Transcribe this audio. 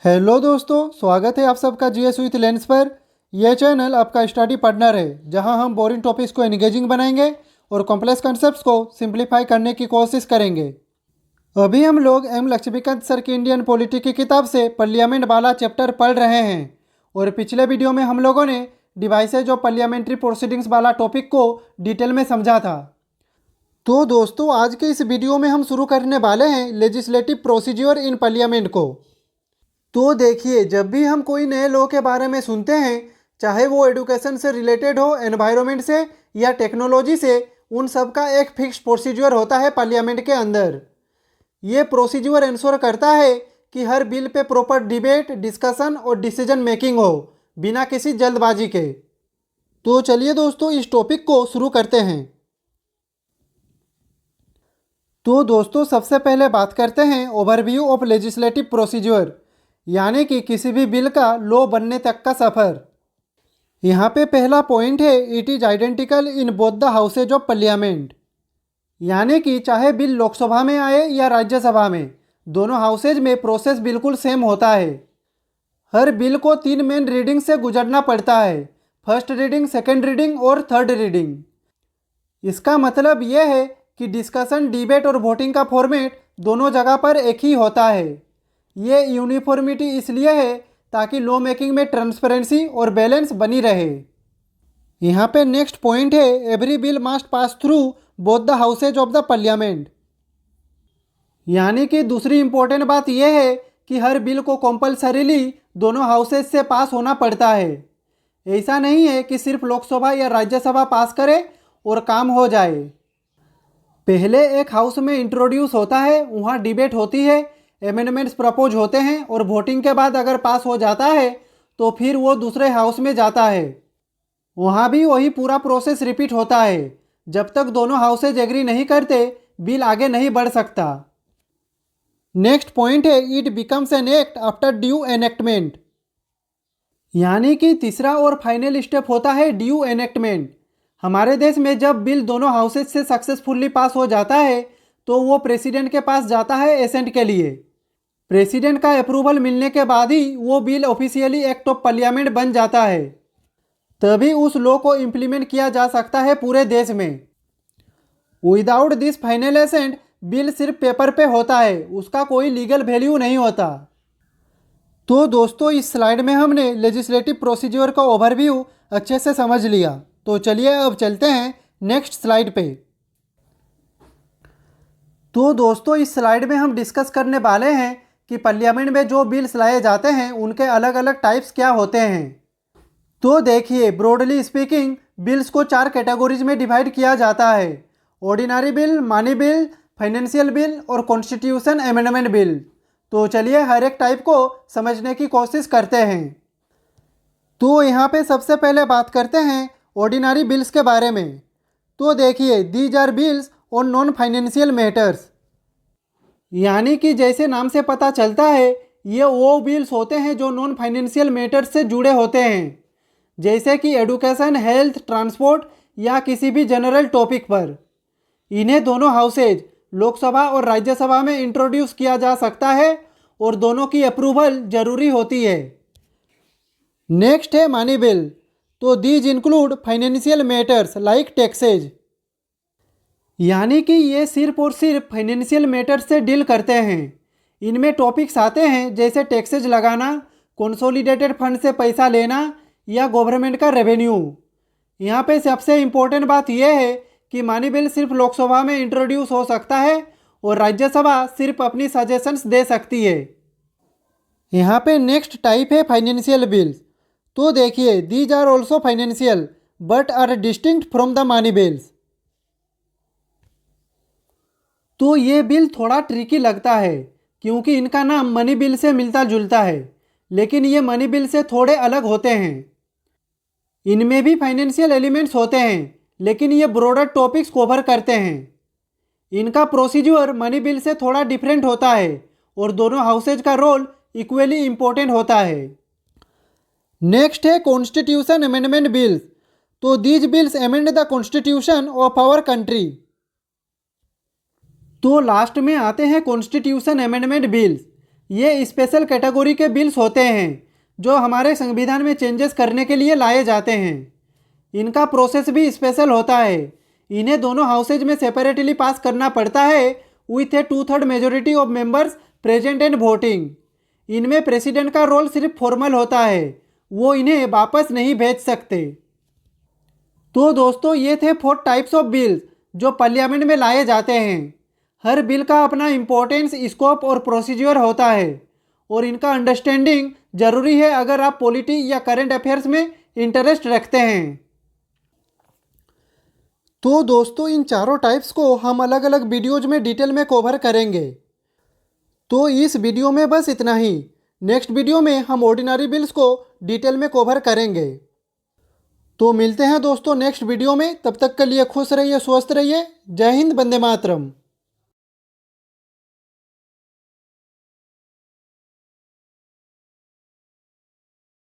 Hello दोस्तों, स्वागत है आप सबका जीएस विथ लेंस पर। यह चैनल आपका स्टडी पार्टनर है जहां हम बोरिंग टॉपिक्स को एंगेजिंग बनाएंगे और कॉम्प्लेक्स कॉन्सेप्ट्स को सिंप्लीफाई करने की कोशिश करेंगे। अभी हम लोग एम लक्ष्मीकांत सर की इंडियन पॉलिटी की किताब से पार्लियामेंट वाला चैप्टर पढ़ रहे हैं और पिछले वीडियो में हम लोगों ने डिवाइसेज ऑफ पार्लियामेंट्री प्रोसीडिंग्स वाला टॉपिक को डिटेल में समझा था। तो दोस्तों, आज के इस वीडियो में हम शुरू करने वाले हैं लेजिस्लेटिव प्रोसीजर इन पार्लियामेंट को। तो देखिए, जब भी हम कोई नए लॉ के बारे में सुनते हैं, चाहे वो एडुकेशन से रिलेटेड हो, एनवायरनमेंट से या टेक्नोलॉजी से, उन सब का एक फिक्स प्रोसीजर होता है पार्लियामेंट के अंदर। ये प्रोसीजर इंश्योर करता है कि हर बिल पे प्रॉपर डिबेट, डिस्कशन और डिसीजन मेकिंग हो बिना किसी जल्दबाजी के। तो चलिए दोस्तों, इस टॉपिक को शुरू करते हैं। तो दोस्तों, सबसे पहले बात करते हैं ओवरव्यू ऑफ लेजिस्लेटिव प्रोसीजर, यानी कि किसी भी बिल का लॉ बनने तक का सफ़र। यहाँ पे पहला पॉइंट है, it is identical in both the houses of parliament, यानी कि चाहे बिल लोकसभा में आए या राज्यसभा में, दोनों हाउसेज में प्रोसेस बिल्कुल सेम होता है। हर बिल को 3 मेन रीडिंग से गुजरना पड़ता है, फर्स्ट रीडिंग, सेकेंड रीडिंग और थर्ड रीडिंग। इसका मतलब यह है कि डिस्कशन, डिबेट और वोटिंग का फॉर्मेट दोनों जगह पर एक ही होता है। ये यूनिफॉर्मिटी इसलिए है ताकि लॉ मेकिंग में ट्रांसपेरेंसी और बैलेंस बनी रहे। यहाँ पे नेक्स्ट पॉइंट है, every bill must pass through both the houses of the parliament, यानी कि दूसरी इंपॉर्टेंट बात यह है कि हर बिल को कंपलसरीली दोनों हाउसेज से पास होना पड़ता है। ऐसा नहीं है कि सिर्फ लोकसभा या राज्यसभा पास करे और काम हो जाए। पहले एक हाउस में इंट्रोड्यूस होता है, वहाँ डिबेट होती है, एमेंडमेंट्स प्रपोज होते हैं और वोटिंग के बाद अगर पास हो जाता है तो फिर वो दूसरे हाउस में जाता है। वहाँ भी वही पूरा प्रोसेस रिपीट होता है। जब तक दोनों हाउसेज एग्री नहीं करते, बिल आगे नहीं बढ़ सकता। नेक्स्ट पॉइंट है, it becomes an act after due enactment, यानी कि तीसरा और फाइनल स्टेप होता है ड्यू एनेक्टमेंट। हमारे देश में जब बिल दोनों हाउसेज से सक्सेसफुली पास हो जाता है तो वो प्रेसिडेंट के पास जाता है एसेंट के लिए। प्रेसिडेंट का अप्रूवल मिलने के बाद ही वो bill officially act of parliament बन जाता है, तभी उस लॉ को इम्प्लीमेंट किया जा सकता है पूरे देश में। Without this final assent bill सिर्फ पेपर पे होता है, उसका कोई लीगल वैल्यू नहीं होता। तो दोस्तों, इस स्लाइड में हमने लेजिस्लेटिव प्रोसीजर का ओवरव्यू अच्छे से समझ लिया। तो चलिए अब चलते हैं नेक्स्ट स्लाइड पे। तो दोस्तों, इस स्लाइड में हम डिस्कस करने वाले हैं कि पार्लियामेंट में जो बिल्स लाए जाते हैं उनके अलग अलग टाइप्स क्या होते हैं। तो देखिए, ब्रॉडली स्पीकिंग बिल्स को 4 कैटेगरीज में डिवाइड किया जाता है, ordinary bill, money bill, financial bill और कॉन्स्टिट्यूशन अमेंडमेंट बिल। तो चलिए हर एक टाइप को समझने की कोशिश करते हैं। तो यहाँ पे सबसे पहले बात करते हैं ऑर्डिनरी बिल्स के बारे में। तो देखिए, these are bills on non financial matters, यानी कि जैसे नाम से पता चलता है, ये वो बिल्स होते हैं जो नॉन फाइनेंशियल मैटर्स से जुड़े होते हैं, जैसे कि एडुकेशन, हेल्थ, ट्रांसपोर्ट या किसी भी जनरल टॉपिक पर। इन्हें दोनों हाउसेज, लोकसभा और राज्यसभा में इंट्रोड्यूस किया जा सकता है और दोनों की अप्रूवल जरूरी होती है। नेक्स्ट है मनी बिल। तो these include financial matters like taxes, यानी कि ये सिर्फ और सिर्फ फाइनेंशियल मैटर से डील करते हैं। इनमें टॉपिक्स आते हैं जैसे टैक्सेज लगाना, कंसोलिडेटेड फंड से पैसा लेना या गवर्नमेंट का रेवेन्यू। यहाँ पे सबसे इम्पोर्टेंट बात यह है कि मनी बिल सिर्फ लोकसभा में इंट्रोड्यूस हो सकता है और राज्यसभा सिर्फ अपनी सजेशंस दे सकती है। यहाँ पे नेक्स्ट टाइप है फाइनेंशियल बिल्स। तो देखिए, these are also financial but are distinct from the money bills. तो ये बिल थोड़ा ट्रिकी लगता है क्योंकि इनका नाम मनी बिल से मिलता जुलता है, लेकिन ये मनी बिल से थोड़े अलग होते हैं। इनमें भी फाइनेंशियल एलिमेंट्स होते हैं, लेकिन ये ब्रॉडर टॉपिक्स कवर करते हैं। इनका प्रोसीजर मनी बिल से थोड़ा डिफरेंट होता है और दोनों हाउसेज का रोल इक्वली इम्पोर्टेंट होता है। नेक्स्ट है कॉन्स्टिट्यूशन अमेंडमेंट बिल्स। तो these bills amend the constitution of our country. तो लास्ट में आते हैं कॉन्स्टिट्यूशन अमेंडमेंट बिल्स, ये स्पेशल कैटेगरी के बिल्स होते हैं जो हमारे संविधान में चेंजेस करने के लिए लाए जाते हैं। इनका प्रोसेस भी स्पेशल होता है। इन्हें दोनों हाउसेज में सेपरेटली पास करना पड़ता है with A 2/3 majority of members present and voting. इनमें प्रेसिडेंट का रोल सिर्फ फॉर्मल होता है, वो इन्हें वापस नहीं भेज सकते। तो दोस्तों ये थे 4 टाइप्स ऑफ बिल्स जो पार्लियामेंट में लाए जाते हैं। हर बिल का अपना इम्पोर्टेंस, स्कोप और प्रोसीजर होता है और इनका अंडरस्टैंडिंग जरूरी है अगर आप पॉलिटी या करंट अफेयर्स में इंटरेस्ट रखते हैं। तो दोस्तों इन चारों टाइप्स को हम अलग अलग वीडियोज में डिटेल में कवर करेंगे। तो इस वीडियो में बस इतना ही। नेक्स्ट वीडियो में हम ऑर्डिनरी बिल्स को डिटेल में कवर करेंगे। तो मिलते हैं दोस्तों नेक्स्ट वीडियो में। तब तक के लिए खुश रहिए, स्वस्थ रहिए। जय हिंद, वंदे मातरम।